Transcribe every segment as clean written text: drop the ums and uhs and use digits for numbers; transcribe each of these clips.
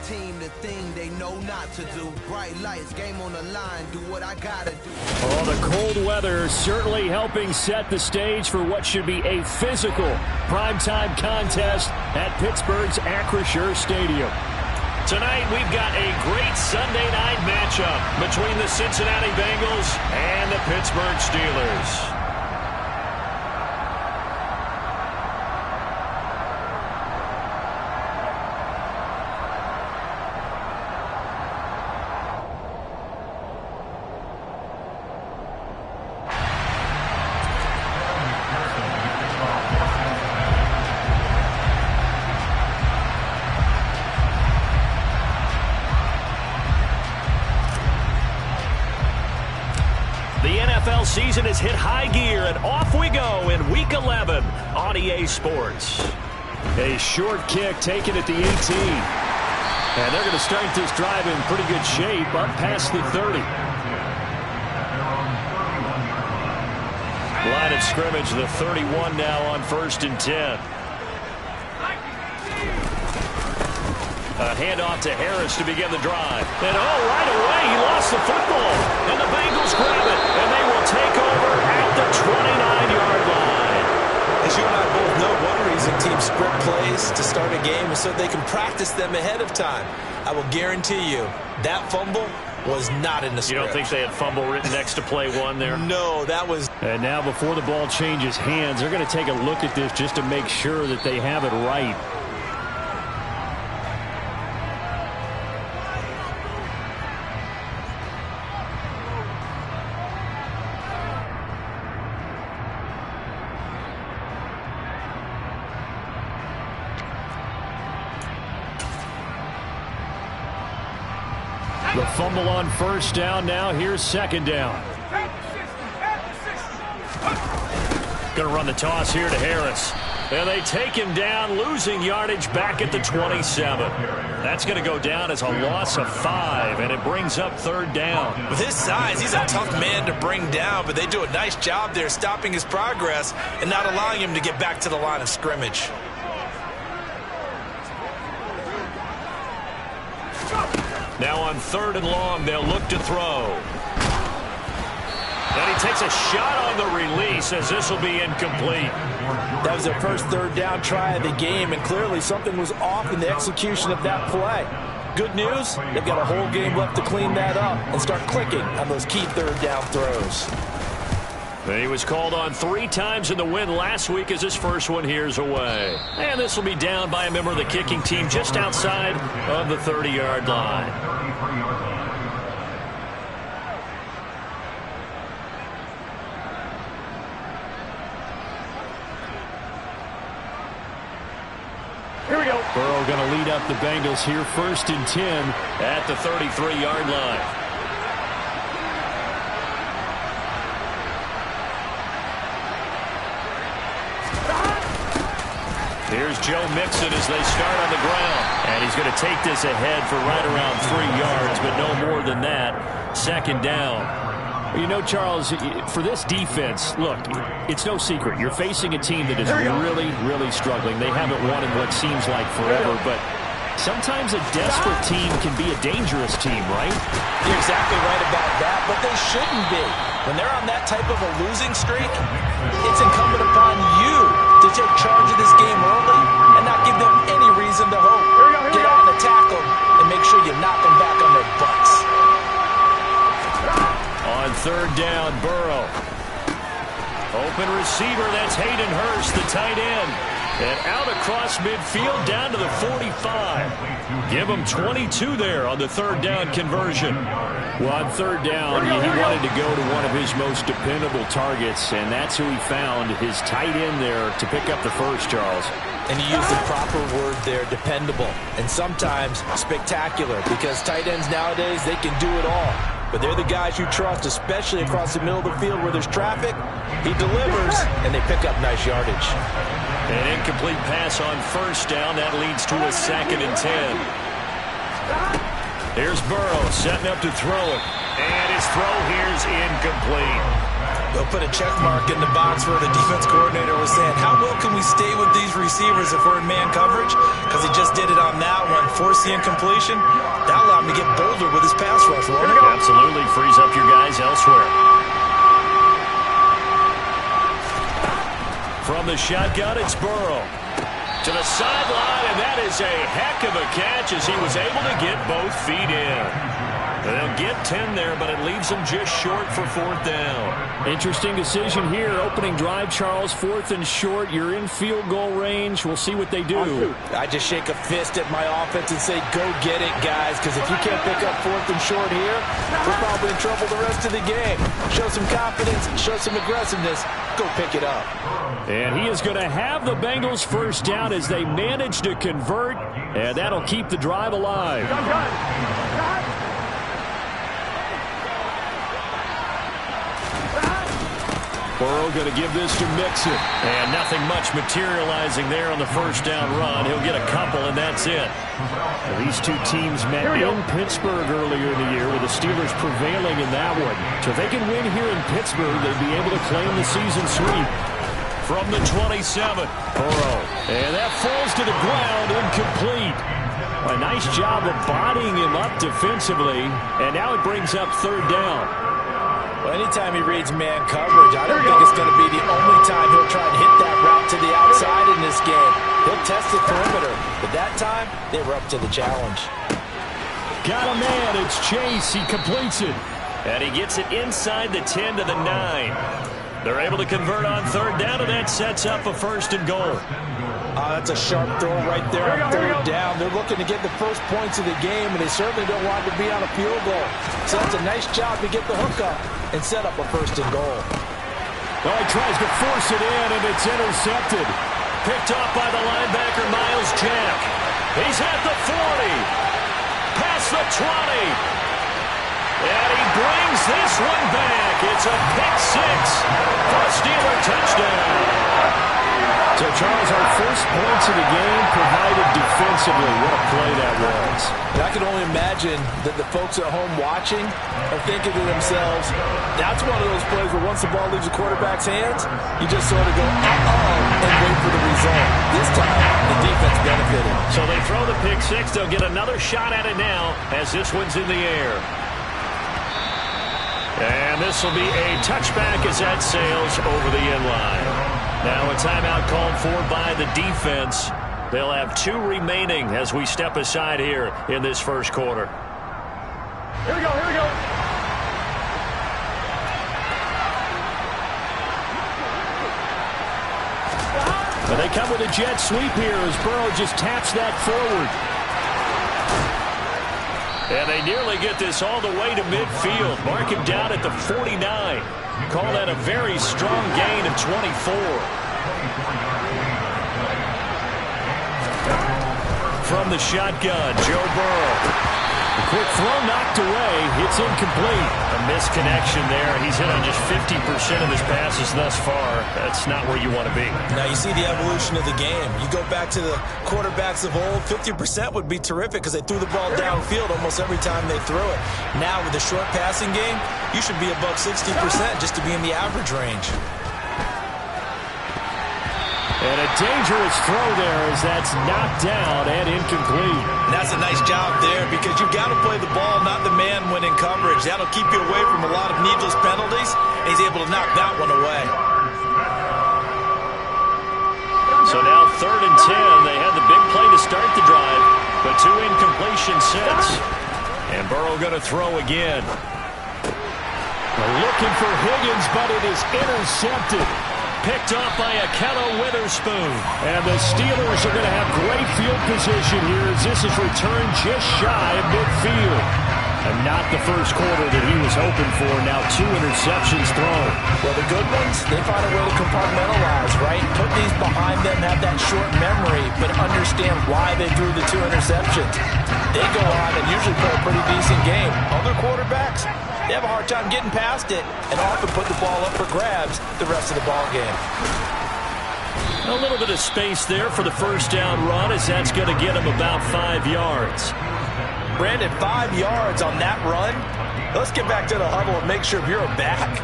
team the thing they know not to do. Bright lights, game on the line, do what I gotta do. Oh, the cold weather certainly helping set the stage for what should be a physical primetime contest at Pittsburgh's Acrisure Stadium. Tonight, we've got a great Sunday night matchup between the Cincinnati Bengals and the Pittsburgh Steelers. Season has hit high gear, and off we go in Week 11 on EA Sports. A short kick taken at the 18. And they're going to start this drive in pretty good shape up past the 30. Line of scrimmage, the 31 now on 1st and 10. A handoff to Harris to begin the drive. And right away, he lost the football. And the Bengals grab it, and they will take over at the 29-yard line. As you and I both know, one reason teams script plays to start a game is so they can practice them ahead of time. I will guarantee you that fumble was not in the script. You don't think they had fumble written next to play one there? No, that was... And now before the ball changes hands, they're going to take a look at this just to make sure that they have it right. The fumble on 1st down. Now here's 2nd down. Going to run the toss here to Harris. And they take him down, losing yardage back at the 27. That's going to go down as a loss of 5, and it brings up 3rd down. With his size, he's a tough man to bring down, but they do a nice job there stopping his progress and not allowing him to get back to the line of scrimmage. Now on 3rd and long, they'll look to throw. And he takes a shot on the release as this will be incomplete. That was their first 3rd down try of the game, and clearly something was off in the execution of that play. Good news, they've got a whole game left to clean that up and start clicking on those key 3rd down throws. He was called on 3 times in the win last week as his first one here's away. And this will be down by a member of the kicking team just outside of the 30-yard line. Here we go. Burrow going to lead up the Bengals here 1st and 10 at the 33-yard line. Here's Joe Mixon as they start on the ground. And he's going to take this ahead for right around 3 yards, but no more than that. 2nd down. You know, Charles, for this defense, look, it's no secret. You're facing a team that is really, really struggling. They haven't won in what seems like forever, but sometimes a desperate team can be a dangerous team, right? You're exactly right about that, but they shouldn't be. When they're on that type of a losing streak, it's incumbent upon you to take charge of this game early and not give them any reason to hope. Get on the tackle and make sure you knock them back on their butts. On 3rd down, Burrow. Open receiver, that's Hayden Hurst, the tight end. And out across midfield down to the 45. Give him 22 there on the 3rd down conversion. Well, on 3rd down, he wanted to go to one of his most dependable targets, and that's who he found, his tight end there to pick up the first, Charles. And he used the proper word there, dependable, and sometimes spectacular, because tight ends nowadays, they can do it all. But they're the guys you trust, especially across the middle of the field where there's traffic. He delivers, and they pick up nice yardage. An incomplete pass on 1st down. That leads to a 2nd and 10. Here's Burrow setting up to throw it. And his throw here's incomplete. They'll put a check mark in the box where the defense coordinator was saying, how well can we stay with these receivers if we're in man coverage? Because he just did it on that one, forced the incompletion. That allowed him to get bolder with his pass rush, won't it? Absolutely frees up your guys elsewhere. From the shotgun, it's Burrow. To the sideline, and that is a heck of a catch as he was able to get both feet in. They'll get 10 there, but it leaves them just short for 4th down. Interesting decision here. Opening drive, Charles, 4th and short. You're in field goal range. We'll see what they do. I just shake a fist at my offense and say, go get it, guys, because if you can't pick up 4th and short here, we're probably in trouble the rest of the game. Show some confidence, show some aggressiveness, go pick it up. And he is going to have the Bengals first down as they manage to convert, and that'll keep the drive alive. Burrow going to give this to Mixon. And nothing much materializing there on the first down run. He'll get a couple, and that's it. Well, these two teams met in Pittsburgh earlier in the year, with the Steelers prevailing in that one. So if they can win here in Pittsburgh, they'd be able to claim the season sweep. From the 27, Burrow. And that falls to the ground, incomplete. A nice job of bodying him up defensively, and now it brings up 3rd down. Well, anytime he reads man coverage, I don't think it's going to be the only time he'll try and hit that route to the outside in this game. He'll test the perimeter, but that time, they were up to the challenge. Got a man, it's Chase, he completes it. And he gets it inside the 10 to the 9. They're able to convert on 3rd down, and that sets up a 1st and goal. That's a sharp throw right there on 3rd down. They're looking to get the first points of the game, and they certainly don't want to be on a field goal. So that's a nice job to get the hook up and set up a 1st and goal. Well, he tries to force it in, and it's intercepted. Picked off by the linebacker, Miles Jack. He's at the 40. Past the 20. And he brings this one back. It's a pick 6 for a Steeler touchdown. So, Charles, our first points of the game provided defensively. What a play that was. And I can only imagine that the folks at home watching are thinking to themselves, that's one of those plays where once the ball leaves the quarterback's hands, you just sort of go, uh-oh, and wait for the result. This time, the defense benefited. So they throw the pick 6. They'll get another shot at it now as this one's in the air. And this will be a touchback as that sails over the inline. Now a timeout called for by the defense. They'll have 2 remaining as we step aside here in this first quarter. Here we go, here we go. And they come with a jet sweep here as Burrow just taps that forward. And they nearly get this all the way to midfield. Mark him down at the 49. Call that a very strong gain of 24. From the shotgun, Joe Burrow. A quick throw knocked away. It's incomplete. A misconnection there. He's hit on just 50% of his passes thus far. That's not where you want to be. Now you see the evolution of the game. You go back to the quarterbacks of old, 50% would be terrific because they threw the ball downfield almost every time they threw it. Now with the short passing game, you should be above 60% just to be in the average range. And a dangerous throw there as that's knocked down and incomplete. And that's a nice job there because you've got to play the ball, not the man when in coverage. That'll keep you away from a lot of needless penalties. And he's able to knock that one away. So now 3rd and 10. They had the big play to start the drive, but 2 incompletion sets. And Burrow going to throw again. Looking for Higgins, but it is intercepted. Picked off by Akello Witherspoon. And the Steelers are going to have great field position here as this is returned just shy of midfield. And not the first quarter that he was hoping for. Now 2 interceptions thrown. Well, the good ones, they find a way to compartmentalize, right? Put these behind them, have that short memory, but understand why they threw the 2 interceptions. They go on and usually play a pretty decent game. Other quarterbacks, they have a hard time getting past it and often put the ball up for grabs the rest of the ball game. A little bit of space there for the first down run as that's going to get him about 5 yards. Brandon, 5 yards on that run. Let's get back to the huddle and make sure you're back.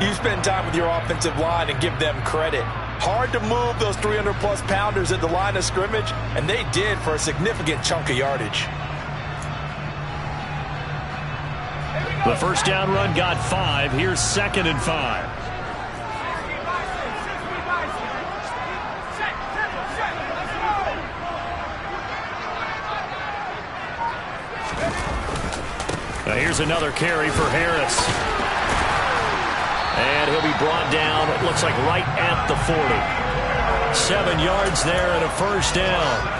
You spend time with your offensive line and give them credit. Hard to move those 300-plus pounders at the line of scrimmage, and they did for a significant chunk of yardage. The first down run got 5. Here's 2nd and 5. Now here's another carry for Harris. And he'll be brought down, it looks like right at the 40. 7 yards there and a first down.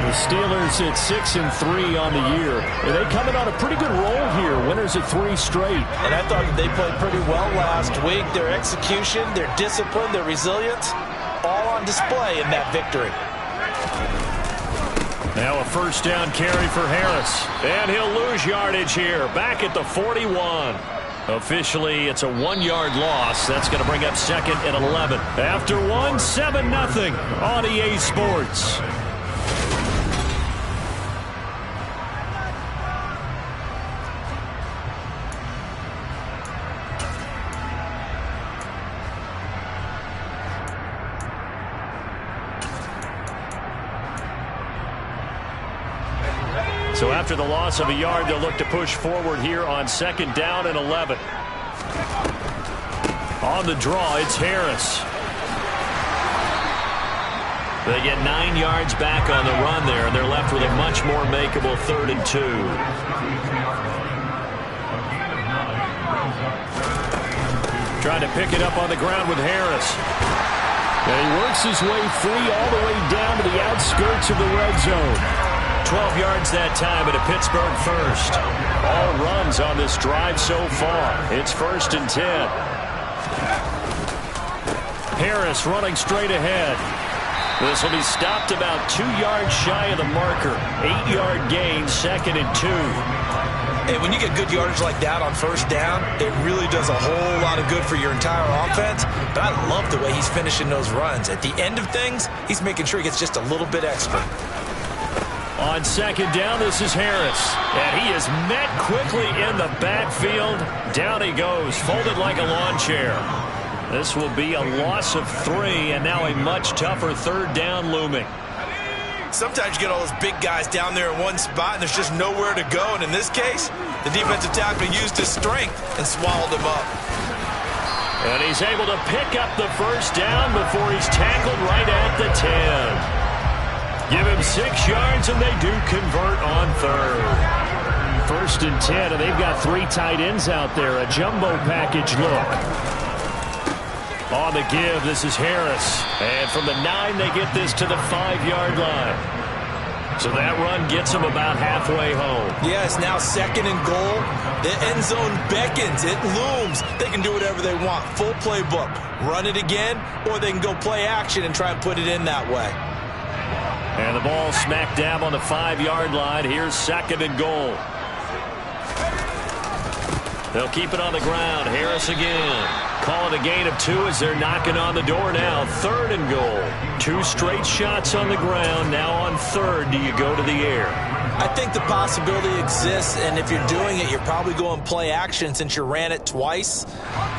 The Steelers at 6-3 on the year. And they coming on a pretty good roll here. Winners at 3 straight. And I thought that they played pretty well last week. Their execution, their discipline, their resilience, all on display in that victory. Now a first down carry for Harris. And he'll lose yardage here. Back at the 41. Officially, it's a 1-yard loss. That's going to bring up 2nd and 11. After 1, 7-0 on EA Sports. So after the loss of a yard, they'll look to push forward here on 2nd down and 11. On the draw, it's Harris. They get 9 yards back on the run there, and they're left with a much more makeable 3rd and 2. Trying to pick it up on the ground with Harris. And he works his way free all the way down to the outskirts of the red zone. 12 yards that time at a Pittsburgh first. All runs on this drive so far. It's 1st and 10. Harris running straight ahead. This will be stopped about 2 yards shy of the marker. 8-yard gain, 2nd and 2. Hey, when you get good yardage like that on first down, it really does a whole lot of good for your entire offense. But I love the way he's finishing those runs. At the end of things, he's making sure he gets just a little bit extra. On 2nd down, this is Harris. And he is met quickly in the backfield. Down he goes, folded like a lawn chair. This will be a loss of 3, and now a much tougher 3rd down looming. Sometimes you get all those big guys down there in one spot, and there's just nowhere to go. And in this case, the defensive tackle used his strength and swallowed him up. And he's able to pick up the first down before he's tackled right at the 10. Give him 6 yards, and they do convert on 3rd. 1st and 10, and they've got 3 tight ends out there. A jumbo package look. On the give, this is Harris. And from the 9, they get this to the 5-yard line. So that run gets them about halfway home. Yeah, it's now 2nd and goal. The end zone beckons. It looms. They can do whatever they want. Full playbook. Run it again, or they can go play action and try and put it in that way. And the ball smack dab on the 5-yard line. Here's 2nd and goal. They'll keep it on the ground. Harris again. Call it a gain of 2 as they're knocking on the door now. 3rd and goal. 2 straight shots on the ground. Now on 3rd, do you go to the air? I think the possibility exists, and if you're doing it, you're probably going play action since you ran it twice.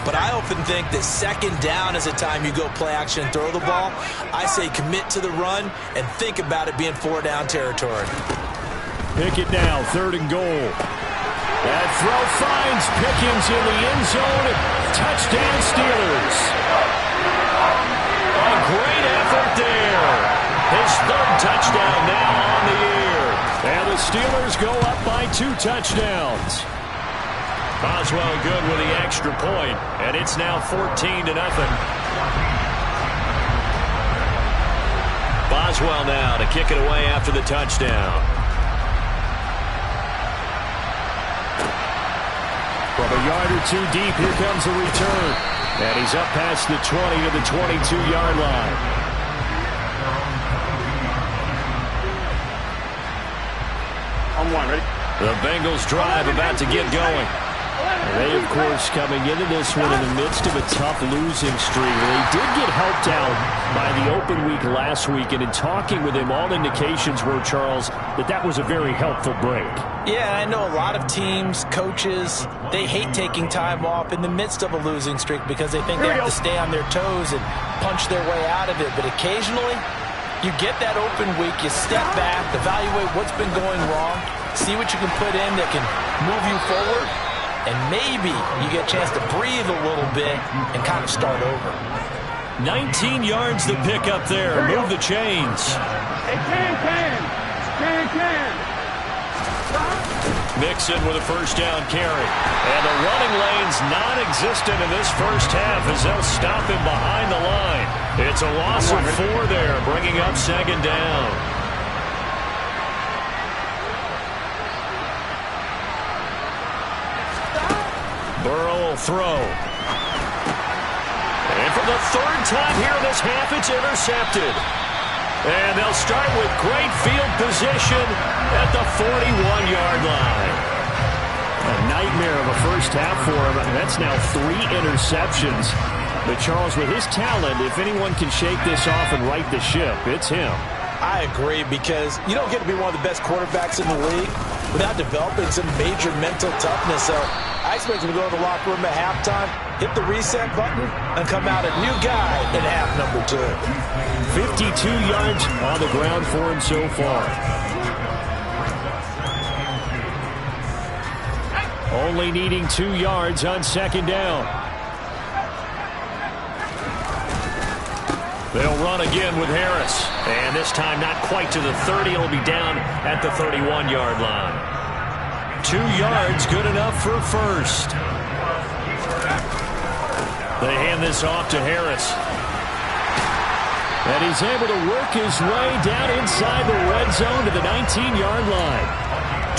But I often think that 2nd down is the time you go play action and throw the ball. I say commit to the run and think about it being 4-down territory. Pick it now, 3rd and goal. That throw finds Pickens in the end zone. Touchdown Steelers. A great effort there. His 3rd touchdown now on the air. And the Steelers go up by 2 touchdowns. Boswell good with the extra point, and it's now 14-0. Boswell now to kick it away after the touchdown. From a yard or 2 deep, here comes a return. And he's up past the 20 to the 22-yard line. On 1, ready? The Bengals drive about to get going. They, of course, coming into this one in the midst of a tough losing streak. They did get helped out by the open week last week, and in talking with him, all indications were, Charles, that was a very helpful break. Yeah, I know a lot of teams, coaches, they hate taking time off in the midst of a losing streak because they think they have to stay on their toes and punch their way out of it. But occasionally, you get that open week, you step back, evaluate what's been going wrong, see what you can put in that can move you forward, and maybe you get a chance to breathe a little bit and kind of start over. 19 yards to pick up there. Move the chains. Hey, can. Mixon with a first down carry. And the running lane's non-existent in this first half as they'll stop him behind the line. It's a loss of 4 there, bringing up second down. Burrow will throw. And for the third time here in this half, it's intercepted. And they'll start with great field position at the 41-yard line. A nightmare of a first half for him. That's now 3 interceptions. But Charles, with his talent, if anyone can shake this off and right the ship, it's him. I agree, because you don't get to be one of the best quarterbacks in the league without developing some major mental toughness. So I expect him to go to the locker room at halftime, hit the reset button, and come out a new guy in half number 2. 52 yards on the ground for him so far. Only needing 2 yards on second down. They'll run again with Harris. And this time not quite to the 30. It'll be down at the 31-yard line. 2 yards, good enough for first. They hand this off to Harris. And he's able to work his way down inside the red zone to the 19-yard line.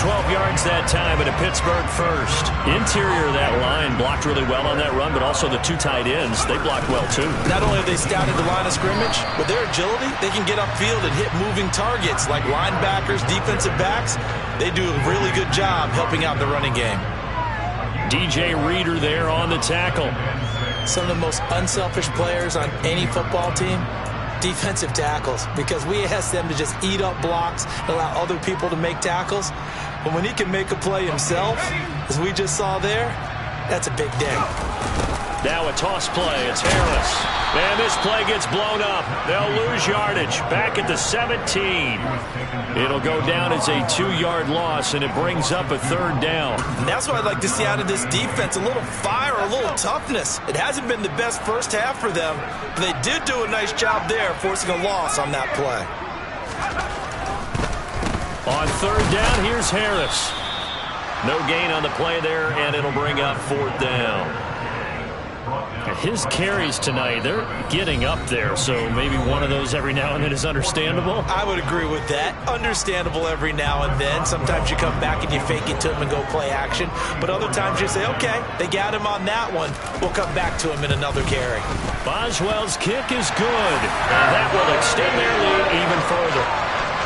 12 yards that time and a Pittsburgh first. Interior of that line blocked really well on that run, but also the 2 tight ends, they blocked well too. Not only have they scouted the line of scrimmage, with their agility, they can get upfield and hit moving targets like linebackers, defensive backs. They do a really good job helping out the running game. DJ Reader there on the tackle. Some of the most unselfish players on any football team, defensive tackles, because we ask them to just eat up blocks and allow other people to make tackles. But when he can make a play himself, as we just saw there, that's a big day. Now a toss play. It's Harris. And this play gets blown up. They'll lose yardage. Back at the 17. It'll go down as a 2-yard loss, and it brings up a third down. And that's what I'd like to see out of this defense, a little fire, a little toughness. It hasn't been the best first half for them, but they did do a nice job there, forcing a loss on that play. On third down, here's Harris. No gain on the play there, and it'll bring up 4th down. His carries tonight, they're getting up there, so maybe one of those every now and then is understandable. I would agree with that. Understandable every now and then. Sometimes you come back and you fake it to him and go play action. But other times you say, okay, they got him on that one. We'll come back to him in another carry. Boswell's kick is good, and that will extend their lead even further.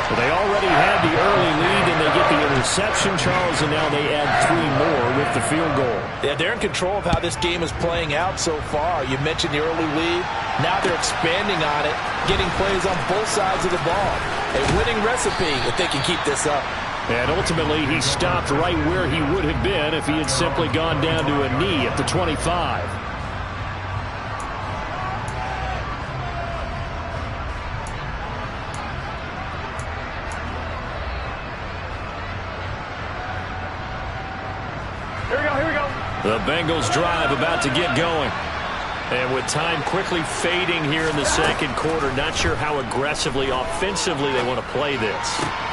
Well, they already had the early lead, and they get the interception, Charles, and now they add 3 more with the field goal. Yeah, they're in control of how this game is playing out so far. You mentioned the early lead. Now they're expanding on it, getting plays on both sides of the ball. A winning recipe if they can keep this up. And ultimately, he stopped right where he would have been if he had simply gone down to a knee at the 25. The Bengals drive about to get going. And with time quickly fading here in the second quarter, not sure how aggressively, offensively they want to play this.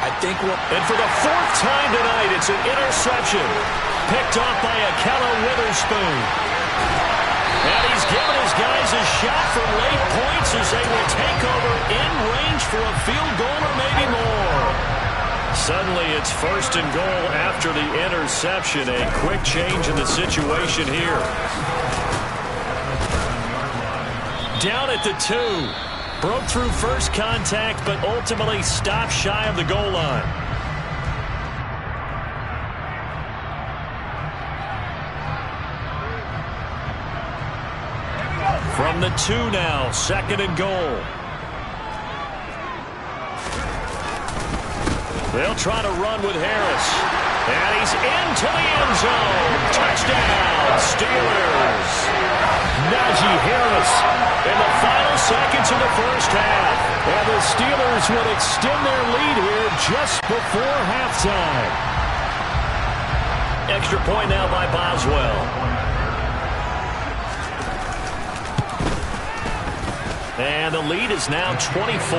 And for the 4th time tonight, it's an interception. Picked off by Akella Witherspoon. And he's given his guys a shot from late points as they will take over in range for a field goal or maybe more. Suddenly it's 1st and goal after the interception. A quick change in the situation here. Down at the 2. Broke through first contact, but ultimately stopped shy of the goal line. From the 2 now, 2nd and goal. They'll try to run with Harris. And he's into the end zone. Touchdown, Steelers. Najee Harris in the final seconds of the first half. And the Steelers will extend their lead here just before halftime. Extra point now by Boswell. And the lead is now 24.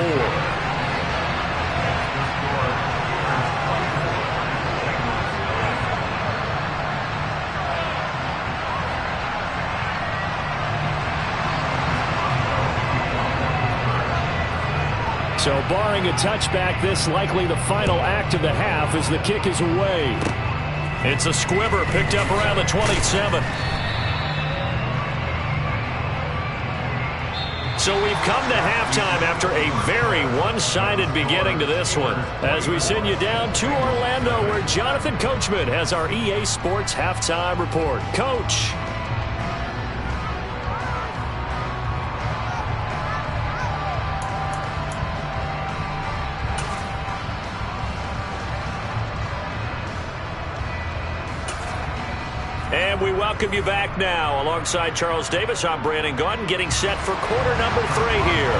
So barring a touchback, this likely the final act of the half as the kick is away. It's a squibber picked up around the 27. So we've come to halftime after a very one-sided beginning to this one. As we send you down to Orlando where Jonathan Coachman has our EA Sports Halftime Report. Coach. And we welcome you back now. Alongside Charles Davis, I'm Brandon Gaudin, getting set for quarter number 3 here.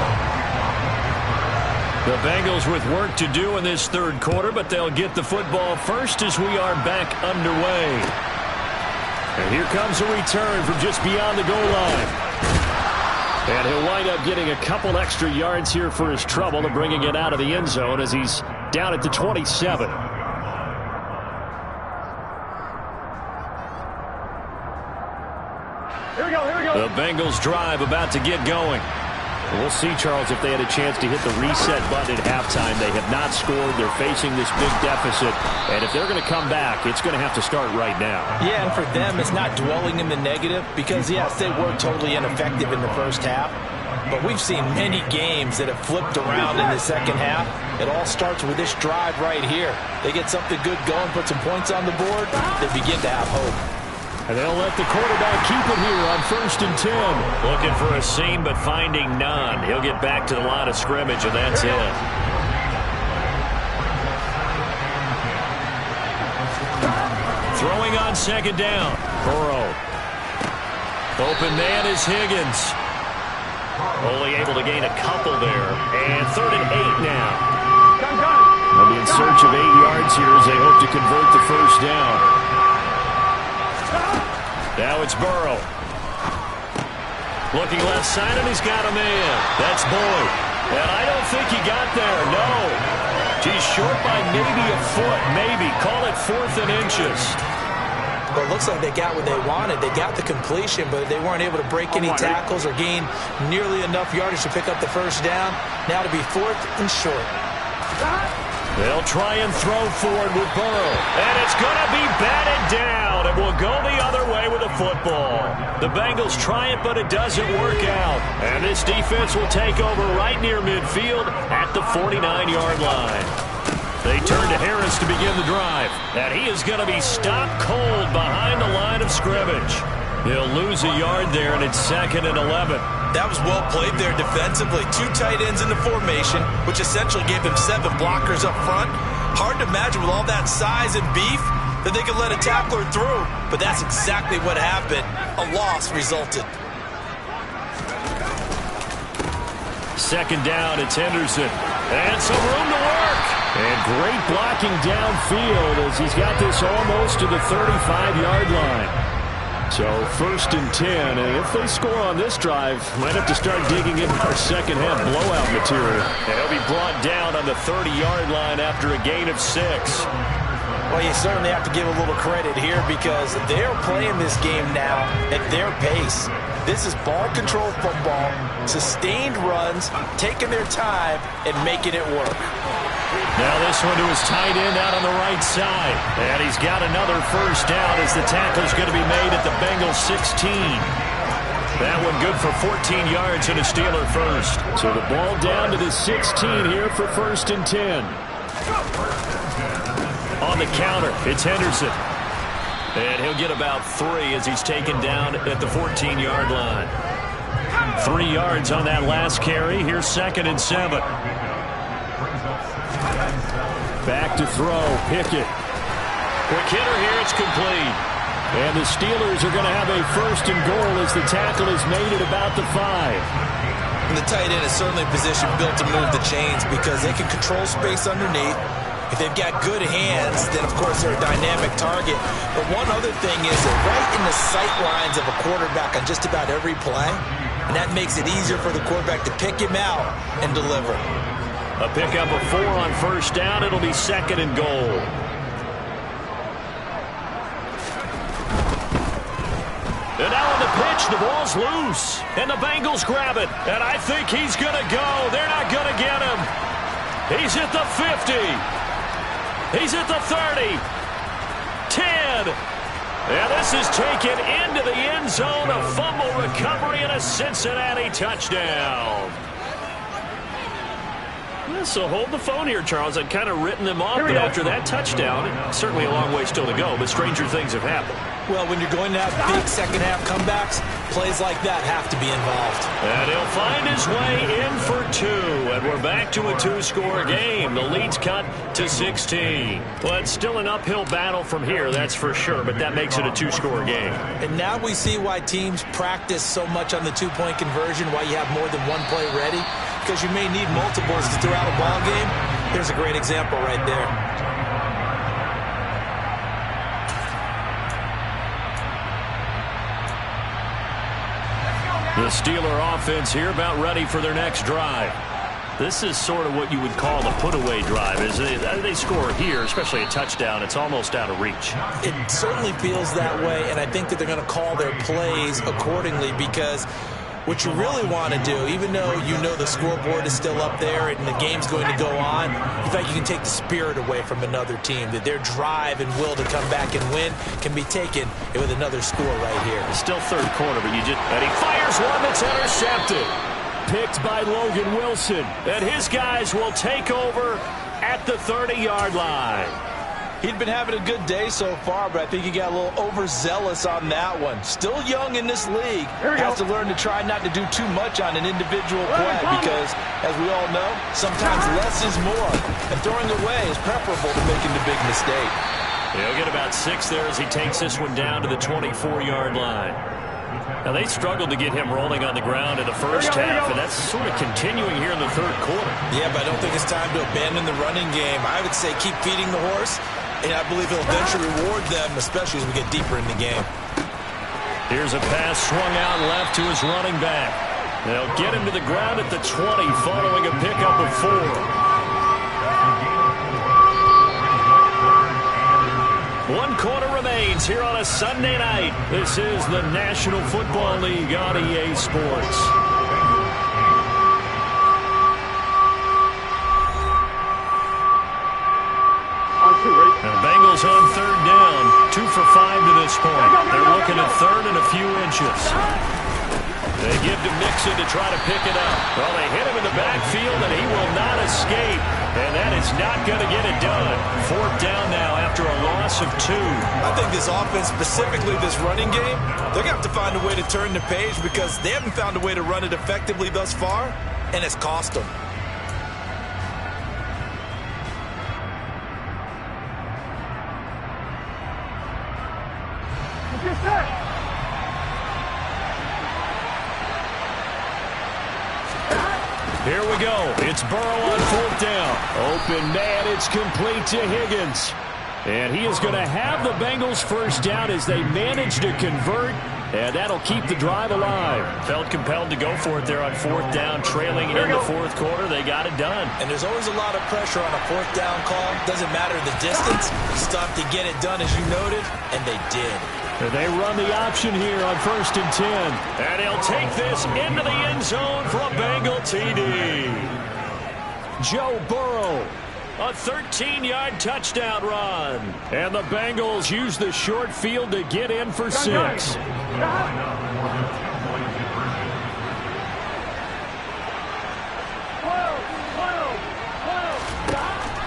The Bengals with work to do in this third quarter, but they'll get the football first as we are back underway. And here comes a return from just beyond the goal line. And he'll wind up getting a couple extra yards here for his trouble and bringing it out of the end zone as he's down at the 27. The Bengals drive about to get going. We'll see, Charles, if they had a chance to hit the reset button at halftime. They have not scored. They're facing this big deficit. And if they're going to come back, it's going to have to start right now. Yeah, and for them, it's not dwelling in the negative because, yes, they were totally ineffective in the first half. But we've seen many games that have flipped around in the second half. It all starts with this drive right here. They get something good going, put some points on the board, they begin to have hope. And they'll let the quarterback keep it here on 1st and 10. Looking for a seam, but finding none. He'll get back to the line of scrimmage, and that's it. Throwing on 2nd down. Burrow. Open man is Higgins. Only able to gain a couple there. And 3rd and 8 now. They'll be in search of 8 yards here as they hope to convert the first down. Now it's Burrow. Looking left side, and he's got a man. That's Boyd. And I don't think he got there, no. He's short by maybe a foot, maybe. Call it 4th and inches. Well, it looks like they got what they wanted. They got the completion, but they weren't able to break any tackles or gain nearly enough yardage to pick up the first down. Now to be 4th and short. They'll try and throw forward with Burrow. And it's going to be batted down. It will go the other way with the football. The Bengals try it, but it doesn't work out. And this defense will take over right near midfield at the 49-yard line. They turn to Harris to begin the drive. And he is going to be stopped cold behind the line of scrimmage. He'll lose a yard there, and it's 2nd and 11. That was well played there defensively. 2 tight ends in the formation, which essentially gave him 7 blockers up front. Hard to imagine with all that size and beef that they could let a tackler through, but that's exactly what happened. A loss resulted. 2nd down, it's Henderson. And some room to work. And great blocking downfield as he's got this almost to the 35-yard line. So 1st and 10, and if they score on this drive, might have to start digging in our second half blowout material. And he'll be brought down on the 30-yard line after a gain of 6. Well, you certainly have to give a little credit here because they're playing this game now at their pace. This is ball control football, sustained runs, taking their time, and making it work. Now this one to his tight end out on the right side. And he's got another first down as the tackle's going to be made at the Bengals 16. That one good for 14 yards and a Steeler first. So the ball down to the 16 here for 1st and 10. On the counter, it's Henderson. And he'll get about 3 as he's taken down at the 14-yard line. 3 yards on that last carry. Here's 2nd and 7. Back to throw. Pickett. Quick hitter here. It's complete. And the Steelers are going to have a 1st and goal as the tackle is made at about the 5. And the tight end is certainly a position built to move the chains because they can control space underneath. If they've got good hands, then, of course, they're a dynamic target. But one other thing is they're right in the sight lines of a quarterback on just about every play. And that makes it easier for the quarterback to pick him out and deliver. A pickup of 4 on 1st down. It'll be 2nd and goal. And now on the pitch, the ball's loose. And the Bengals grab it. And I think he's going to go. They're not going to get him. He's at the 50. He's at the 30. 10. And this is taken into the end zone. A fumble recovery and a Cincinnati touchdown. So hold the phone here, Charles. I'd kind of written them off, but after that touchdown, certainly a long way still to go, but stranger things have happened. Well, when you're going to have big second-half comebacks, plays like that have to be involved. And he'll find his way in for 2, and we're back to a 2-score game. The lead's cut to 16. Well, it's still an uphill battle from here, that's for sure, but that makes it a 2-score game. And now we see why teams practice so much on the 2-point conversion, why you have more than one play ready, because you may need multiples to throw out a ball game. There's a great example right there. The Steeler offense here about ready for their next drive. This is sort of what you would call a put-away drive. As they score here, especially a touchdown, it's almost out of reach. It certainly feels that way, and I think that they're going to call their plays accordingly because what you really want to do, even though you know the scoreboard is still up there and the game's going to go on, in fact, you can take the spirit away from another team, that their drive and will to come back and win can be taken with another score right here. It's still 3rd quarter, but and he fires one that's intercepted. Picked by Logan Wilson. And his guys will take over at the 30-yard line. He'd been having a good day so far, but I think he got a little overzealous on that one. Still young in this league. Has to learn to try not to do too much on an individual play because, as we all know, sometimes less is more. And throwing away is preferable to making the big mistake. He'll get about 6 there as he takes this one down to the 24-yard line. Now, they struggled to get him rolling on the ground in the first half, and that's sort of continuing here in the 3rd quarter. Yeah, but I don't think it's time to abandon the running game. I would say keep feeding the horse, and I believe he'll eventually reward them, especially as we get deeper in the game. Here's a pass swung out left to his running back. They'll get him to the ground at the 20 following a pickup of 4. 1 quarter remains here on a Sunday night. This is the National Football League on EA Sports. And the Bengals on 3rd down. 2 for 5 to this point. They're looking at 3rd and a few inches. They give to Mixon to try to pick it up. Well, they hit him in the backfield, and he will not escape. And that is not going to get it done. 4th down now after a loss of 2. I think this offense, specifically this running game, they're going to have to find a way to turn the page because they haven't found a way to run it effectively thus far, and it's cost them. Here we go. It's Burrow on 4th down. Open man. It's complete to Higgins. And he is going to have the Bengals 1st down as they manage to convert. And that'll keep the drive alive. Felt compelled to go for it there on 4th down. Trailing in the 4th quarter. They got it done. And there's always a lot of pressure on a 4th down call. Doesn't matter the distance. Stop to get it done as you noted. And they did. And they run the option here on 1st and 10. And he'll take this into the end zone for a Bengal TD. Joe Burrow, a 13-yard touchdown run. And the Bengals use the short field to get in for 6.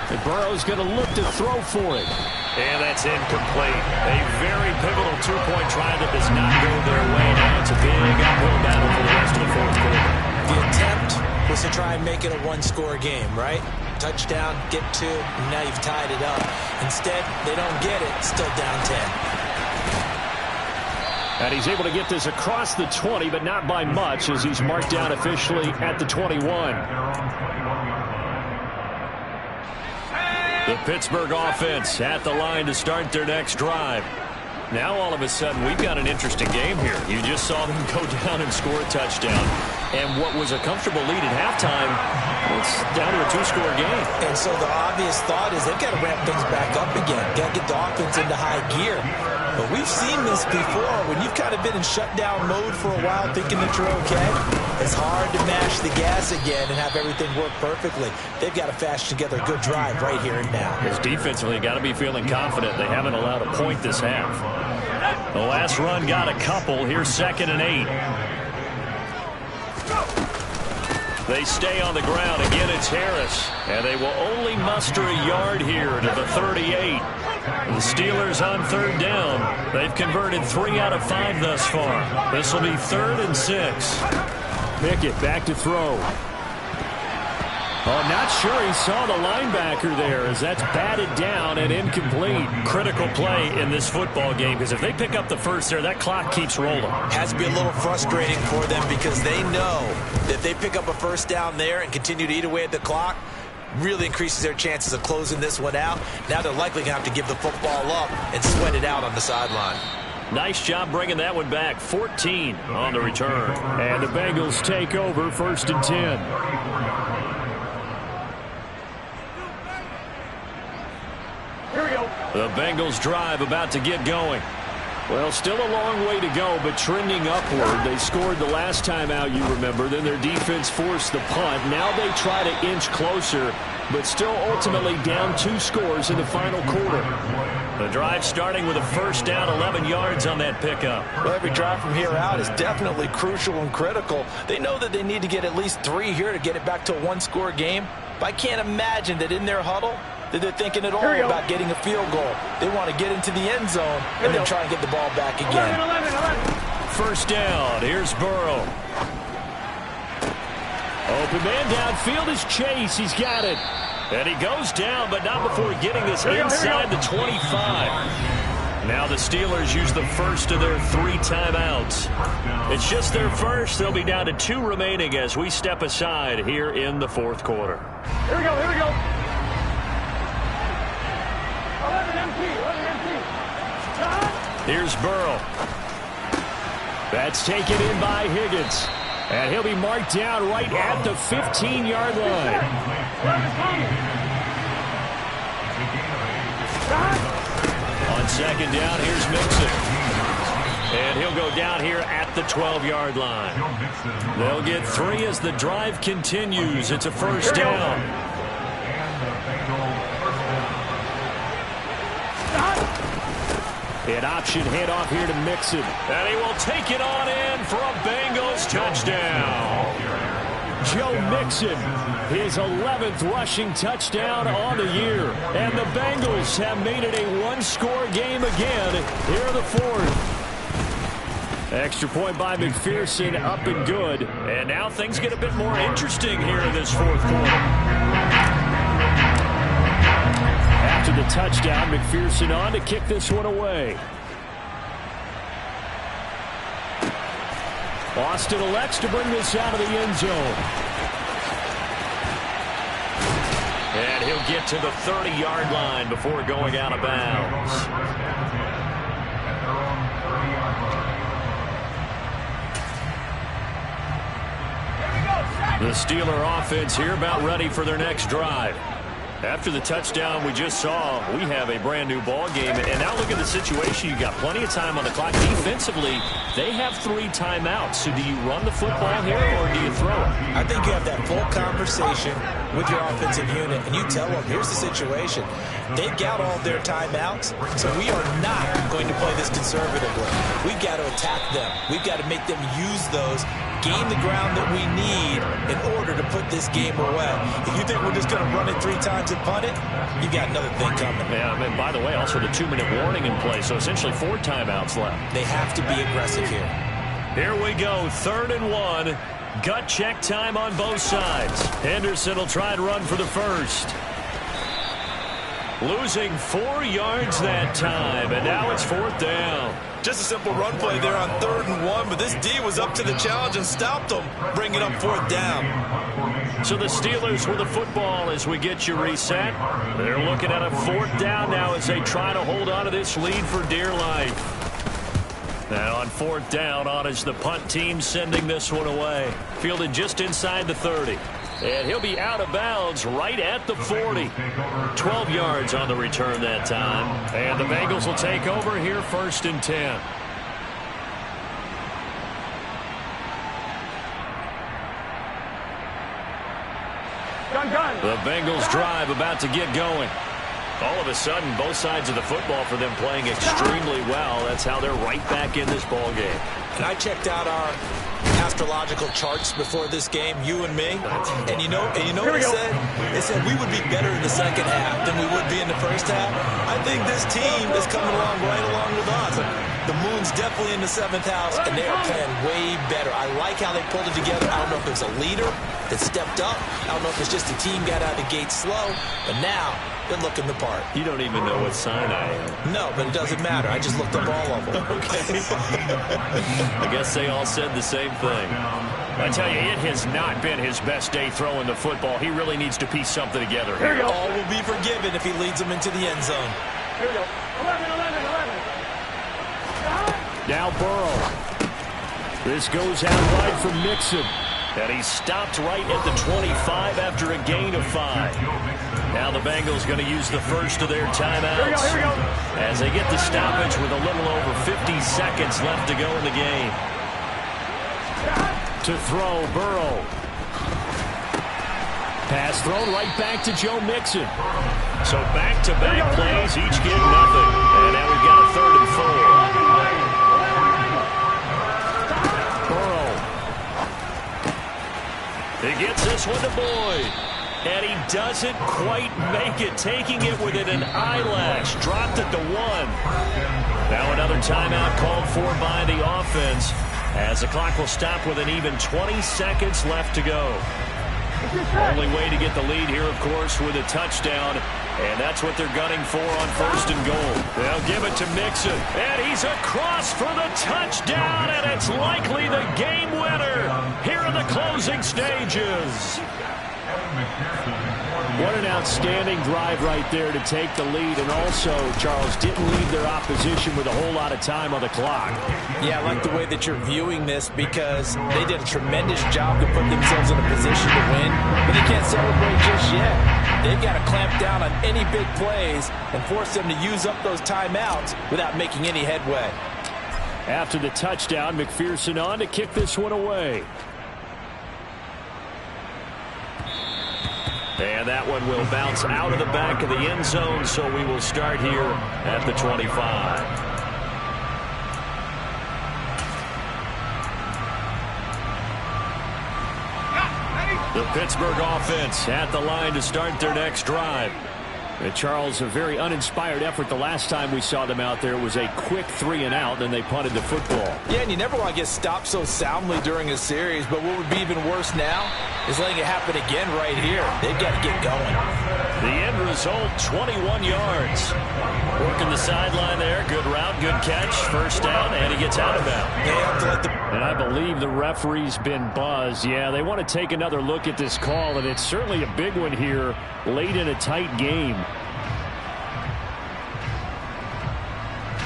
And Burrow's going to look to throw for it. And that's incomplete. A very pivotal two-point try that does not go their way. Now it's a big uphill battle for the rest of the fourth quarter. The attempt was to try and make it a one-score game, right? Touchdown, get two, and now you've tied it up. Instead, they don't get it, still down 10. And he's able to get this across the 20, but not by much, as he's marked down officially at the 21. The Pittsburgh offense at the line to start their next drive. Now all of a sudden we've got an interesting game here. You just saw them go down and score a touchdown. And what was a comfortable lead at halftime, it's down to a two-score game. And so the obvious thought is they've got to ramp things back up again. Got to get the offense into high gear. But we've seen this before. When you've kind of been in shutdown mode for a while thinking that you're okay, it's hard to mash the gas again and have everything work perfectly. They've got to fashion together a good drive right here and now. Because defensively, got to be feeling confident. They haven't allowed a point this half. The last run got a couple. Here's 2nd and 8. They stay on the ground. Again, it's Harris. And they will only muster a yard here to the 38. The Steelers on 3rd down. They've converted 3 out of 5 thus far. This will be 3rd and 6. Pickett back to throw. Oh, not sure he saw the linebacker there, as that's batted down and incomplete. Critical play in this football game, because if they pick up the first there, that clock keeps rolling. Has to be a little frustrating for them, because they know that if they pick up a first down there and continue to eat away at the clock, really increases their chances of closing this one out. Now they're likely going to have to give the football up and sweat it out on the sideline. Nice job bringing that one back. 14 on the return. And the Bengals take over 1st and 10. The Bengals drive about to get going. Well, still a long way to go, but trending upward. They scored the last time out, you remember. Then their defense forced the punt. Now they try to inch closer, but still ultimately down 2 scores in the final quarter. The drive starting with a first down, 11 yards on that pickup. Well, every drive from here out is definitely crucial and critical. They know that they need to get at least 3 here to get it back to a one-score game. But I can't imagine that in their huddle that they're thinking at all about getting a field goal. They want to get into the end zone and then try and get the ball back again. 1st down. Here's Burrow. Open man downfield is Chase. He's got it. And he goes down, but not before getting this inside the 25. Now the Steelers use the first of their 3 timeouts. It's just their first. They'll be down to 2 remaining as we step aside here in the 4th quarter. Here we go. Here's Burrow. That's taken in by Higgins. And he'll be marked down right at the 15-yard line. On 2nd down, here's Mixon. And he'll go down here at the 12-yard line. They'll get 3 as the drive continues. It's a first down. An option handoff here to Mixon. And he will take it on in for a Bengals touchdown. Joe Mixon, his 11th rushing touchdown on the year. And the Bengals have made it a one-score game again here in the 4th. Extra point by McPherson, up and good. And now things get a bit more interesting here in this 4th quarter. After the touchdown, McPherson on to kick this one away. Austin elects to bring this out of the end zone. And he'll get to the 30-yard line before going out of bounds. The Steeler offense here about ready for their next drive. After the touchdown we just saw, we have a brand-new ball game. And now look at the situation. You've got plenty of time on the clock. Defensively, they have 3 timeouts. So do you run the football here or do you throw it? I think you have that full conversation with your offensive unit, and you tell them, here's the situation. They've got all their timeouts, so we are not going to play this conservatively. We've got to attack them. We've got to make them use those, gain the ground that we need in order to put this game away. If you think we're just going to run it 3 times to punt it, you got another thing coming. Yeah, and by the way, also the 2-minute warning in place, so essentially 4 timeouts left. They have to be aggressive here. Here we go, 3rd and 1. Gut check time on both sides. Henderson will try and run for the first. Losing 4 yards that time, and now it's 4th down. Just a simple run play there on 3rd and 1, but this D was up to the challenge and stopped them, bringing up 4th down. So the Steelers with the football as we get you reset. They're looking at a 4th down now as they try to hold on to this lead for dear life. Now on 4th down, on is the punt team sending this one away. Fielded just inside the 30. And he'll be out of bounds right at the 40. 12 yards on the return that time. And the Bengals will take over here 1st and 10. The Bengals drive about to get going. All of a sudden, both sides of the football for them playing extremely well. That's how they're right back in this ball game. And I checked out our astrological charts before this game, you and me. And you know what it said? It said we would be better in the second half than we would be in the first half. I think this team is coming along right along with us. The moon's definitely in the 7th house, and they are playing way better. I like how they pulled it together. I don't know if it was a leader that stepped up. I don't know if it's just the team got out of the gate slow. But now they're looking the part. You don't even know what sign I am. No, but it doesn't matter. I just looked up all of them. Okay. I guess they all said the same thing. I tell you, it has not been his best day throwing the football. He really needs to piece something together here. All will be forgiven if he leads them into the end zone. Here we go. 11. Now Burrow. This goes out wide for Mixon. And he stopped right at the 25 after a gain of 5. Now the Bengals going to use the first of their timeouts. Here we go. As they get the stoppage with a little over 50 seconds left to go in the game. To throw, Burrow. Pass thrown right back to Joe Mixon. So back-to-back plays, each get nothing. And now we've got a 3rd and 4. Burrow. He gets this one to Boyd. And he doesn't quite make it, taking it within an eyelash. Dropped it to 1. Now another timeout called for by the offense, as the clock will stop with an even 20 seconds left to go. Only way to get the lead here, of course, with a touchdown. And that's what they're gunning for on 1st and goal. They'll give it to Mixon. And he's across for the touchdown. And it's likely the game winner here in the closing stages. What an outstanding drive right there to take the lead, and also, Charles, didn't leave their opposition with a whole lot of time on the clock. Yeah, I like the way that you're viewing this, because they did a tremendous job to put themselves in a position to win, but they can't celebrate just yet. They've got to clamp down on any big plays and force them to use up those timeouts without making any headway. After the touchdown, McPherson on to kick this one away. And that one will bounce out of the back of the end zone, so we will start here at the 25. The Pittsburgh offense at the line to start their next drive. And Charles, a very uninspired effort the last time we saw them out there. It was a quick 3-and-out, and they punted the football. Yeah, and you never want to get stopped so soundly during a series, but what would be even worse now is letting it happen again right here. They've got to get going. The end result, 21 yards. Working the sideline there. Good route, good catch. 1st down, and he gets out of bounds. And I believe the referee's been buzzed. Yeah, they want to take another look at this call, and it's certainly a big one here late in a tight game.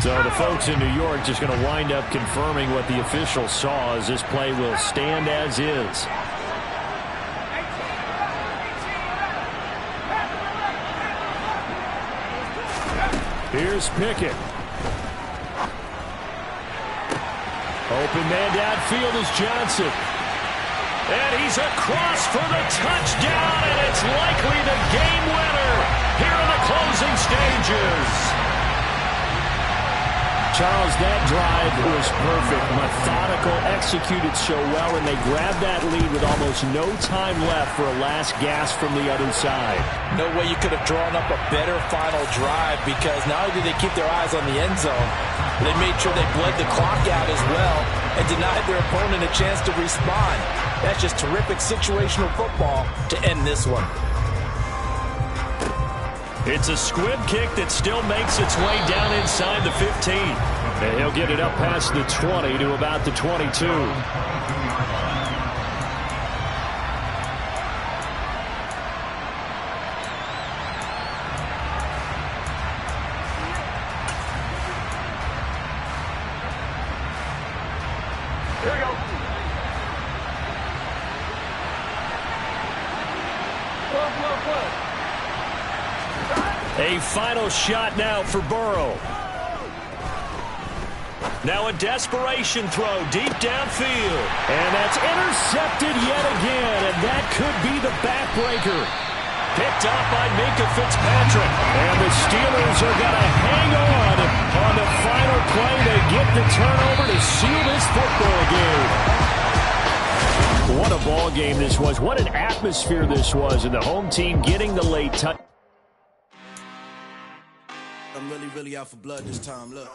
So the folks in New York just going to wind up confirming what the official saw, as this play will stand as is. Here's Pickett. Open man downfield is Johnson. And he's across for the touchdown, and it's likely the game winner here in the closing stages. Charles, that drive was perfect. Methodical, executed so well, and they grabbed that lead with almost no time left for a last gasp from the other side. No way you could have drawn up a better final drive, because not only did they keep their eyes on the end zone, they made sure they bled the clock out as well and denied their opponent a chance to respond. That's just terrific situational football to end this one. It's a squib kick that still makes its way down inside the 15. And he'll get it up past the 20 to about the 22. Here we go. Close. A final shot now for Burrow. Now a desperation throw deep downfield. And that's intercepted yet again, and that could be the backbreaker. Picked up by Minka Fitzpatrick. And the Steelers are going to hang on the final play to get the turnover to seal this football game. What a ball game this was. What an atmosphere this was, and the home team getting the late touchdown. I'm really out for blood this time, look.